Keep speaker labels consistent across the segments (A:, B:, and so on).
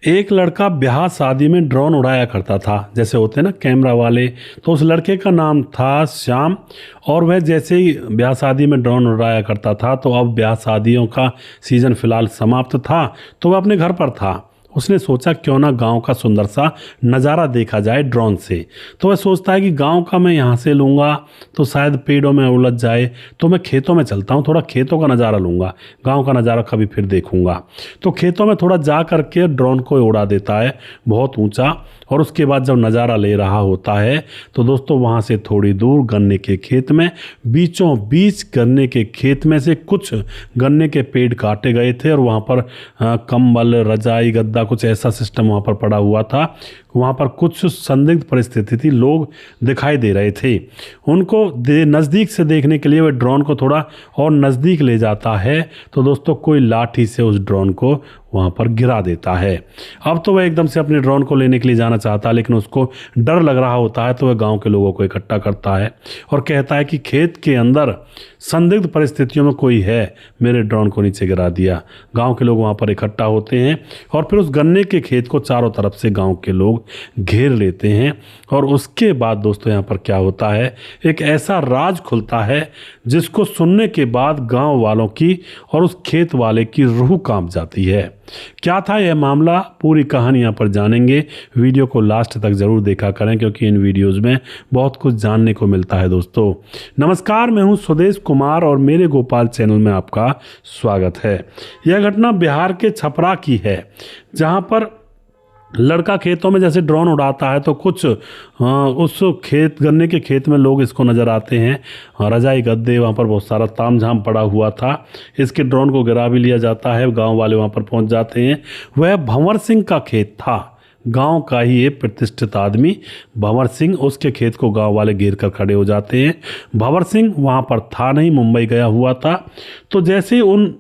A: एक लड़का ब्याह शादी में ड्रोन उड़ाया करता था, जैसे होते हैं ना कैमरा वाले। तो उस लड़के का नाम था श्याम। और वह जैसे ही ब्याह शादी में ड्रोन उड़ाया करता था, तो अब ब्याह शादियों का सीज़न फिलहाल समाप्त था, तो वह अपने घर पर था। उसने सोचा क्यों ना गांव का सुंदर सा नज़ारा देखा जाए ड्रोन से। तो वह सोचता है कि गांव का मैं यहाँ से लूँगा तो शायद पेड़ों में उलझ जाए, तो मैं खेतों में चलता हूँ, थोड़ा खेतों का नज़ारा लूँगा, गांव का नज़ारा कभी फिर देखूँगा। तो खेतों में थोड़ा जा करके ड्रोन को उड़ा देता है बहुत ऊंचा। और उसके बाद जब नज़ारा ले रहा होता है तो दोस्तों वहाँ से थोड़ी दूर गन्ने के खेत में, बीचों बीच गन्ने के खेत में से कुछ गन्ने के पेड़ काटे गए थे और वहाँ पर कंबल, रजाई, गद्दा, कुछ ऐसा सिस्टम वहाँ पर पड़ा हुआ था। वहाँ पर कुछ संदिग्ध परिस्थिति थी, लोग दिखाई दे रहे थे। उनको नज़दीक से देखने के लिए वह ड्रोन को थोड़ा और नज़दीक ले जाता है, तो दोस्तों कोई लाठी से उस ड्रोन को वहाँ पर गिरा देता है। अब तो वह एकदम से अपने ड्रोन को लेने के लिए जाना चाहता है, लेकिन उसको डर लग रहा होता है। तो वह गांव के लोगों को इकट्ठा करता है और कहता है कि खेत के अंदर संदिग्ध परिस्थितियों में कोई है, मेरे ड्रोन को नीचे गिरा दिया। गांव के लोग वहाँ पर इकट्ठा होते हैं और फिर उस गन्ने के खेत को चारों तरफ से गांव के लोग घेर लेते हैं। और उसके बाद दोस्तों यहाँ पर क्या होता है, एक ऐसा राज खुलता है जिसको सुनने के बाद गांव वालों की और उस खेत वाले की रूह कांप जाती है। क्या था यह मामला, पूरी कहानी यहाँ पर जानेंगे। वीडियो को लास्ट तक जरूर देखा करें, क्योंकि इन वीडियोस में बहुत कुछ जानने को मिलता है। दोस्तों नमस्कार, मैं हूँ सुदेश कुमार और मेरे गोपाल चैनल में आपका स्वागत है। यह घटना बिहार के छपरा की है, जहाँ पर लड़का खेतों में जैसे ड्रोन उड़ाता है तो कुछ उस खेत, गन्ने के खेत में लोग इसको नज़र आते हैं। रजाई, गद्दे, वहाँ पर बहुत सारा तामझाम पड़ा हुआ था। इसके ड्रोन को गिरा भी लिया जाता है, गांव वाले वहाँ पर पहुँच जाते हैं। वह भंवर सिंह का खेत था, गांव का ही एक प्रतिष्ठित आदमी भंवर सिंह, उसके खेत को गांव वाले घेर कर खड़े हो जाते हैं। भंवर सिंह वहाँ पर था नहीं, मुंबई गया हुआ था। तो जैसे ही उन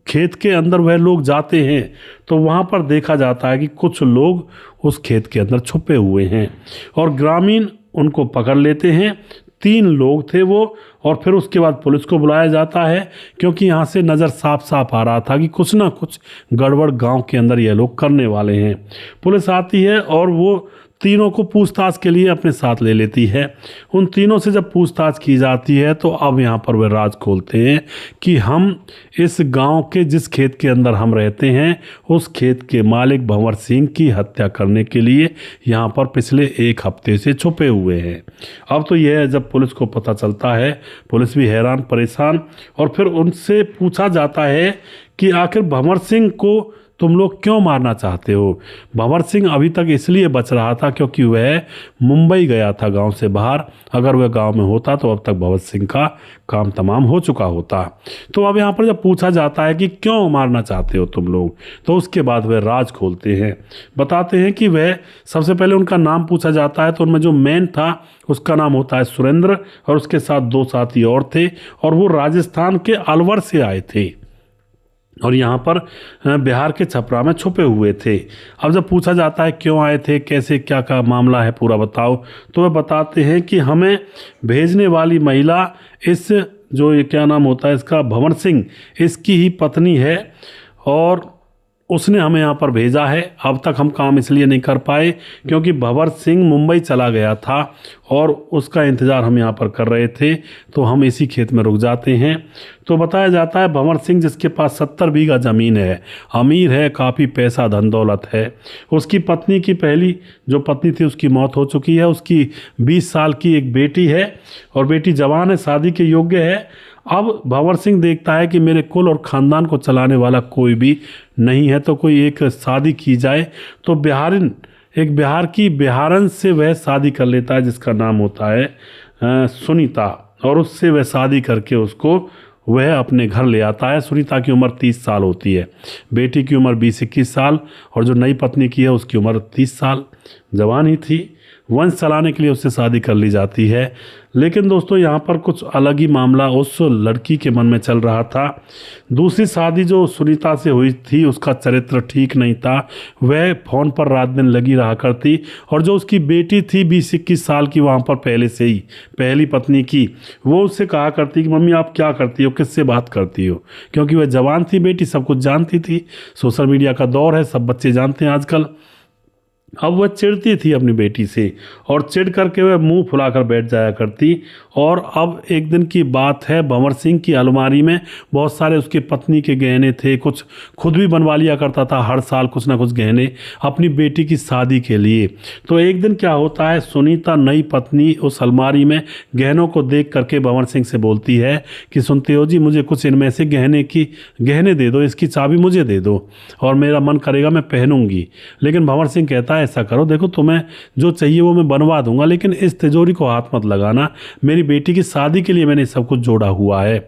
A: खेत के अंदर वह लोग जाते हैं तो वहाँ पर देखा जाता है कि कुछ लोग उस खेत के अंदर छुपे हुए हैं और ग्रामीण उनको पकड़ लेते हैं। 3 लोग थे वो। और फिर उसके बाद पुलिस को बुलाया जाता है, क्योंकि यहाँ से नज़र साफ साफ आ रहा था कि कुछ ना कुछ गड़बड़ गांव के अंदर ये लोग करने वाले हैं। पुलिस आती है और वो तीनों को पूछताछ के लिए अपने साथ ले लेती है। उन तीनों से जब पूछताछ की जाती है तो अब यहाँ पर वे राज खोलते हैं कि हम इस गांव के जिस खेत के अंदर हम रहते हैं, उस खेत के मालिक भंवर सिंह की हत्या करने के लिए यहाँ पर पिछले 1 हफ्ते से छुपे हुए हैं। अब तो यह जब पुलिस को पता चलता है, पुलिस भी हैरान परेशान। और फिर उनसे पूछा जाता है कि आखिर भंवर सिंह को तुम लोग क्यों मारना चाहते हो। भंवर सिंह अभी तक इसलिए बच रहा था क्योंकि वह मुंबई गया था गांव से बाहर। अगर वह गांव में होता तो अब तक भंवर सिंह का काम तमाम हो चुका होता। तो अब यहाँ पर जब पूछा जाता है कि क्यों मारना चाहते हो तुम लोग, तो उसके बाद वह राज खोलते हैं, बताते हैं कि वह, सबसे पहले उनका नाम पूछा जाता है तो उनमें जो मेन था उसका नाम होता है सुरेंद्र, और उसके साथ 2 साथी और थे, और वो राजस्थान के अलवर से आए थे और यहाँ पर बिहार के छपरा में छुपे हुए थे। अब जब पूछा जाता है क्यों आए थे, कैसे, क्या का मामला है, पूरा बताओ, तो वह बताते हैं कि हमें भेजने वाली महिला, इस जो ये क्या नाम होता है इसका, भंवर सिंह, इसकी ही पत्नी है और उसने हमें यहाँ पर भेजा है। अब तक हम काम इसलिए नहीं कर पाए क्योंकि भंवर सिंह मुंबई चला गया था और उसका इंतज़ार हम यहाँ पर कर रहे थे, तो हम इसी खेत में रुक जाते हैं। तो बताया जाता है भंवर सिंह, जिसके पास 70 बीघा ज़मीन है, अमीर है, काफ़ी पैसा धन दौलत है। उसकी पत्नी की, पहली जो पत्नी थी उसकी मौत हो चुकी है। उसकी 20 साल की एक बेटी है और बेटी जवान है, शादी के योग्य है। अब भंवर सिंह देखता है कि मेरे कुल और ख़ानदान को चलाने वाला कोई भी नहीं है, तो कोई एक शादी की जाए। तो बिहार की बिहारन से वह शादी कर लेता है, जिसका नाम होता है सुनीता, और उससे वह शादी करके उसको वह अपने घर ले आता है। सुनीता की उम्र 30 साल होती है, बेटी की उम्र 20-21 साल, और जो नई पत्नी की है उसकी उम्र 30 साल। जवान ही थी, वंश चलाने के लिए उससे शादी कर ली जाती है। लेकिन दोस्तों यहाँ पर कुछ अलग ही मामला उस लड़की के मन में चल रहा था। दूसरी शादी जो सुनीता से हुई थी उसका चरित्र ठीक नहीं था, वह फ़ोन पर रात दिन लगी रहा करती, और जो उसकी बेटी थी 20-21 साल की वहाँ पर पहले से ही पहली पत्नी की, वो उससे कहा करती कि मम्मी आप क्या करती हो, किससे बात करती हो, क्योंकि वह जवान थी बेटी, सब कुछ जानती थी। सोशल मीडिया का दौर है, सब बच्चे जानते हैं आजकल। अब वह चिढ़ती थी अपनी बेटी से, और चिढ़ करके वह मुंह फुलाकर बैठ जाया करती। और अब एक दिन की बात है, भंवर सिंह की अलमारी में बहुत सारे उसकी पत्नी के गहने थे, कुछ खुद भी बनवा लिया करता था हर साल कुछ ना कुछ गहने अपनी बेटी की शादी के लिए। तो एक दिन क्या होता है, सुनीता नई पत्नी उस अलमारी में गहनों को देख करके भंवर सिंह से बोलती है कि सुनते हो जी, मुझे कुछ इनमें से गहने दे दो, इसकी चाबी मुझे दे दो और मेरा मन करेगा मैं पहनूंगी। लेकिन भंवर सिंह कहता है ऐसा करो, देखो तुम्हें जो चाहिए वो मैं बनवा दूंगा, लेकिन इस तिजोरी को हाथ मत लगाना, मेरी बेटी की शादी के लिए मैंने सब कुछ जोड़ा हुआ है,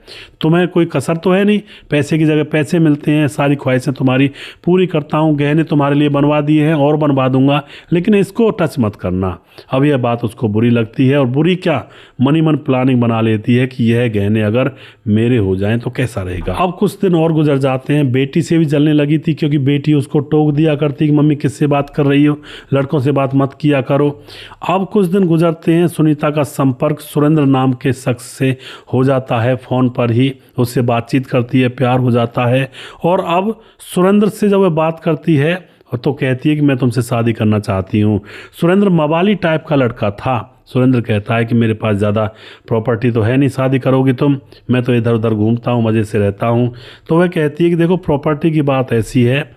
A: तुम्हें कोई कसर तो है नहीं, पैसे की जगह पैसे मिलते हैं, सारी ख्वाहिशें तुम्हारी पूरी करता हूँ, गहने तुम्हारे लिए बनवा दिए हैं और बनवा दूंगा, लेकिन इसको टच मत करना। अब यह बात उसको बुरी लगती है, और बुरी क्या, मनी मन प्लानिंग बना लेती है कि यह गहने अगर मेरे हो जाएं तो कैसा रहेगा। अब कुछ दिन और गुजर जाते हैं, बेटी से भी जलने लगी थी, क्योंकि बेटी उसको टोक दिया करती कि मम्मी किससे बात कर रही हो, लड़कों से बात मत किया करो। अब कुछ दिन गुजरते हैं, सुनीता का संपर्क सुरेंद्र नाम के शख्स से हो जाता है, फ़ोन पर ही उससे बातचीत करती है, प्यार हो जाता है। और अब सुरेंद्र से जब वह बात करती है तो कहती है कि मैं तुमसे शादी करना चाहती हूँ। सुरेंद्र मवाली टाइप का लड़का था। सुरेंद्र कहता है कि मेरे पास ज़्यादा प्रॉपर्टी तो है नहीं, शादी करोगी तुम, मैं तो इधर उधर घूमता हूँ, मज़े से रहता हूँ। तो वह कहती है कि देखो प्रॉपर्टी की बात ऐसी है,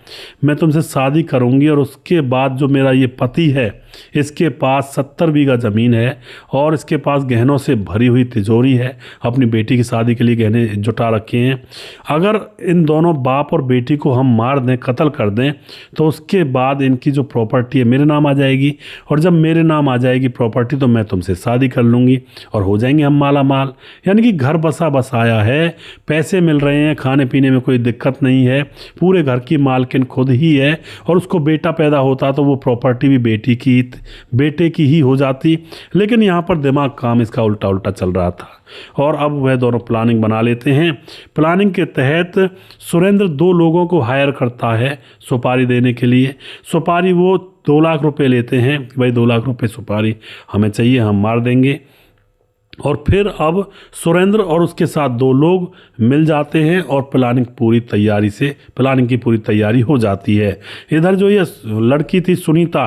A: मैं तुमसे शादी करूँगी और उसके बाद जो मेरा ये पति है इसके पास 70 बीघा ज़मीन है और इसके पास गहनों से भरी हुई तिजोरी है, अपनी बेटी की शादी के लिए गहने जुटा रखे हैं। अगर इन दोनों बाप और बेटी को हम मार दें, कत्ल कर दें, तो उसके बाद इनकी जो प्रॉपर्टी है मेरे नाम आ जाएगी, और जब मेरे नाम आ जाएगी प्रॉपर्टी तो मैं तुमसे शादी कर लूँगी और हो जाएंगे हम माला माल। यानी कि घर बसा बसाया है, पैसे मिल रहे हैं, खाने पीने में कोई दिक्कत नहीं है, पूरे घर की मालकिन खुद ही है, और उसको बेटा पैदा होता तो वो प्रॉपर्टी भी बेटे की ही हो जाती। लेकिन यहाँ पर दिमाग काम इसका उल्टा उल्टा चल रहा था, और अब वह दोनों प्लानिंग बना लेते हैं। प्लानिंग के तहत सुरेंद्र 2 लोगों को हायर करता है सुपारी देने के लिए। सुपारी वो 2 लाख रुपए लेते हैं कि भाई 2 लाख रुपए सुपारी हमें चाहिए, हम मार देंगे। और फिर अब सुरेंद्र और उसके साथ 2 लोग मिल जाते हैं और प्लानिंग की पूरी तैयारी हो जाती है। इधर जो ये लड़की थी सुनीता,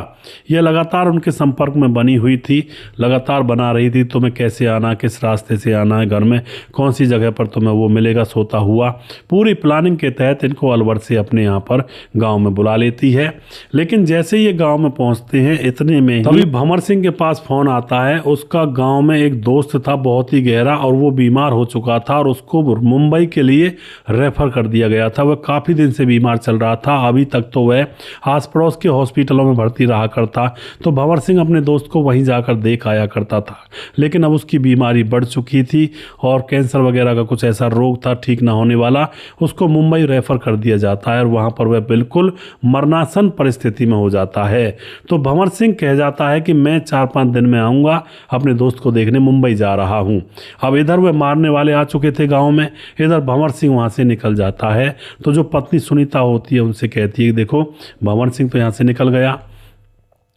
A: ये लगातार उनके संपर्क में बनी हुई थी, लगातार बना रही थी तुम्हें कैसे आना, किस रास्ते से आना है, घर में कौन सी जगह पर तुम्हें वो मिलेगा सोता हुआ। पूरी प्लानिंग के तहत इनको अलवर से अपने यहाँ पर गाँव में बुला लेती है। लेकिन जैसे ये गाँव में पहुँचते हैं इतने में तभी भंवर सिंह के पास फ़ोन आता है। उसका गाँव में एक दोस्त था बहुत ही गहरा, और वो बीमार हो चुका था और उसको मुंबई के लिए रेफर कर दिया गया था। वह काफ़ी दिन से बीमार चल रहा था, अभी तक तो वह आस पड़ोस के हॉस्पिटलों में भर्ती रहा करता, तो भंवर सिंह अपने दोस्त को वहीं जाकर देख आया करता था। लेकिन अब उसकी बीमारी बढ़ चुकी थी और कैंसर वगैरह का कुछ ऐसा रोग था ठीक ना होने वाला, उसको मुंबई रेफर कर दिया जाता है और वहाँ पर वह बिल्कुल मरणासन परिस्थिति में हो जाता है। तो भंवर सिंह कह जाता है कि मैं 4-5 दिन में आऊँगा, अपने दोस्त को देखने मुंबई जा रहा हूँ। अब इधर वह मारने वाले आ चुके थे गांव में, इधर भंवर सिंह वहाँ से निकल जाता है। तो जो पत्नी सुनीता होती है उनसे कहती है कि देखो भंवर सिंह तो यहाँ से निकल गया,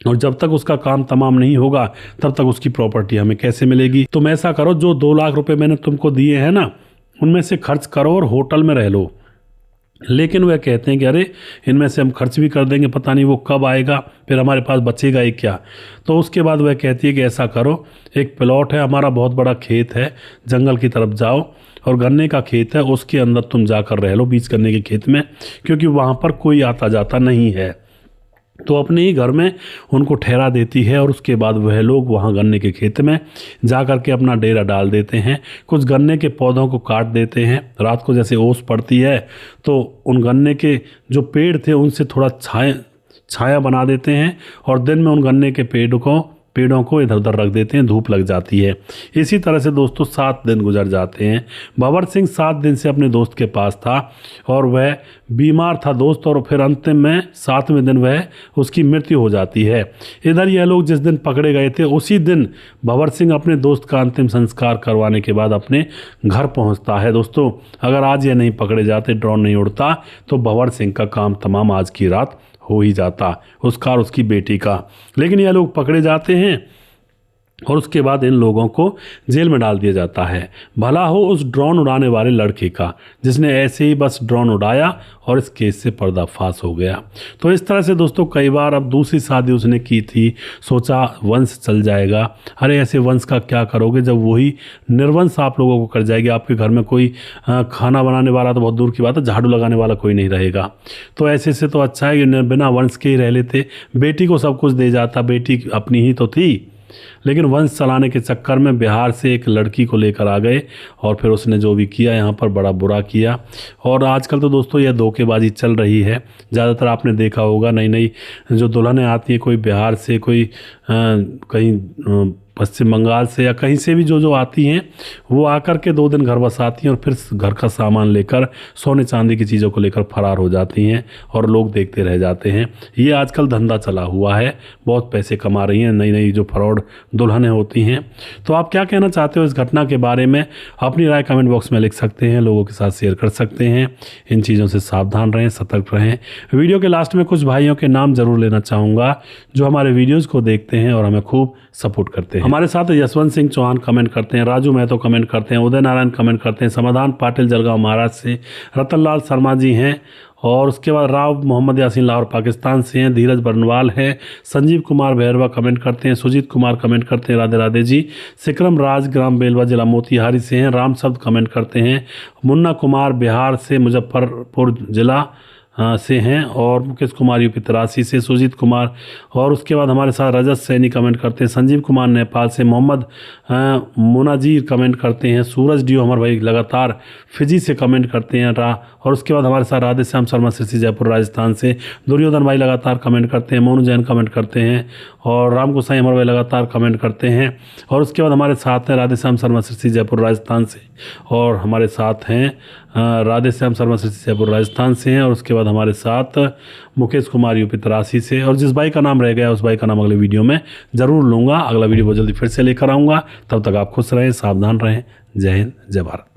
A: और जब तक उसका काम तमाम नहीं होगा तब तक उसकी प्रॉपर्टी हमें कैसे मिलेगी। तुम ऐसा करो, जो 2 लाख रुपए मैंने तुमको दिए हैं ना, उनमें से खर्च करो और होटल में रह लो। लेकिन वह कहते हैं कि अरे इनमें से हम खर्च भी कर देंगे, पता नहीं वो कब आएगा, फिर हमारे पास बचेगा ही क्या। तो उसके बाद वह कहती है कि ऐसा करो, एक प्लॉट है हमारा, बहुत बड़ा खेत है, जंगल की तरफ जाओ और गन्ने का खेत है, उसके अंदर तुम जाकर रह लो, बीच गन्ने के खेत में, क्योंकि वहाँ पर कोई आता जाता नहीं है। तो अपने ही घर में उनको ठहरा देती है, और उसके बाद वह लोग वहाँ गन्ने के खेत में जा कर के अपना डेरा डाल देते हैं। कुछ गन्ने के पौधों को काट देते हैं, रात को जैसे ओस पड़ती है तो उन गन्ने के जो पेड़ थे उनसे थोड़ा छाया बना देते हैं, और दिन में उन गन्ने के पेड़ों को इधर उधर रख देते हैं, धूप लग जाती है। इसी तरह से दोस्तों 7 दिन गुजर जाते हैं। भंवर सिंह 7 दिन से अपने दोस्त के पास था और वह बीमार था दोस्त, और फिर अंतिम में 7वें दिन वह उसकी मृत्यु हो जाती है। इधर यह लोग जिस दिन पकड़े गए थे उसी दिन भंवर सिंह अपने दोस्त का अंतिम संस्कार करवाने के बाद अपने घर पहुंचता है। दोस्तों अगर आज ये नहीं पकड़े जाते, ड्रोन नहीं उड़ता, तो भंवर सिंह का काम तमाम आज की रात हो ही जाता, उसका और उसकी बेटी का। लेकिन यह लोग पकड़े जाते हैं और उसके बाद इन लोगों को जेल में डाल दिया जाता है। भला हो उस ड्रोन उड़ाने वाले लड़के का, जिसने ऐसे ही बस ड्रोन उड़ाया और इस केस से पर्दाफाश हो गया। तो इस तरह से दोस्तों कई बार अब दूसरी शादी उसने की थी, सोचा वंश चल जाएगा। अरे ऐसे वंश का क्या करोगे जब वही निर्वंश आप लोगों को कर जाएगी। आपके घर में कोई खाना बनाने वाला तो बहुत दूर की बात है, झाड़ू लगाने वाला कोई नहीं रहेगा। तो ऐसे से तो अच्छा है कि बिना वंश के ही रह लेते, बेटी को सब कुछ दे जाता, बेटी अपनी ही तो थी। लेकिन वंश चलाने के चक्कर में बिहार से एक लड़की को लेकर आ गए और फिर उसने जो भी किया यहाँ पर बड़ा बुरा किया। और आजकल तो दोस्तों यह धोखेबाजी चल रही है। ज़्यादातर आपने देखा होगा नई नई जो दुल्हनें आती हैं, कोई बिहार से, कोई कहीं पश्चिम बंगाल से या कहीं से भी जो आती हैं, वो आकर के 2 दिन घर बसाती हैं और फिर घर का सामान लेकर, सोने चांदी की चीज़ों को लेकर फरार हो जाती हैं और लोग देखते रह जाते हैं। ये आजकल धंधा चला हुआ है, बहुत पैसे कमा रही हैं नई नई जो फ्रॉड दुल्हनें होती हैं। तो आप क्या कहना चाहते हो इस घटना के बारे में? अपनी राय कमेंट बॉक्स में लिख सकते हैं, लोगों के साथ शेयर कर सकते हैं। इन चीज़ों से सावधान रहें, सतर्क रहें। वीडियो के लास्ट में कुछ भाइयों के नाम जरूर लेना चाहूँगा जो हमारे वीडियोज़ को देखते हैं और हमें खूब सपोर्ट करते हैं। हमारे साथ यशवंत सिंह चौहान कमेंट करते हैं, राजू महतो कमेंट करते हैं, उदय नारायण कमेंट करते हैं, समाधान पाटिल जलगांव महाराष्ट्र से, रतनलाल शर्मा जी हैं, और उसके बाद राव मोहम्मद यासीन लाहौर पाकिस्तान से हैं, धीरज बरनवाल है, संजीव कुमार भैरवा कमेंट करते हैं, सुजीत कुमार कमेंट करते हैं, राधे राधे जी, सिक्रम राज ग्राम बेलवा जिला मोतिहारी से हैं, राम शब्द कमेंट करते हैं, मुन्ना कुमार बिहार से मुजफ्फरपुर जिला से हैं, और मुकेश कुमार यूपी 83 से, सुजीत कुमार, और उसके बाद हमारे साथ रजत सैनी कमेंट करते हैं, संजीव कुमार नेपाल से, मोहम्मद मुनाजीर कमेंट करते हैं, सूरज डियो हमारे भाई लगातार फिजी से कमेंट करते हैं, और उसके बाद हमारे साथ राधे श्याम शर्मा सिरसी जयपुर राजस्थान से, दुर्योधन भाई लगातार कमेंट करते हैं, मोनू जैन कमेंट करते हैं, और राम गोसाई हमारे भाई लगातार कमेंट करते हैं, और उसके बाद हमारे साथ हैं राधे श्याम शर्मा सिरसी जयपुर राजस्थान से, और हमारे साथ हैं राधे श्याम शर्मा सिरसी जयपुर राजस्थान से हैं, और उसके बाद हमारे साथ मुकेश कुमार यूपी 83 से, और जिस भाई का नाम रह गया उस भाई का नाम अगले वीडियो में ज़रूर लूँगा। अगला वीडियो बहुत जल्दी फिर से लेकर आऊँगा। तब तक आप खुश रहें, सावधान रहें। जय हिंद, जय भारत।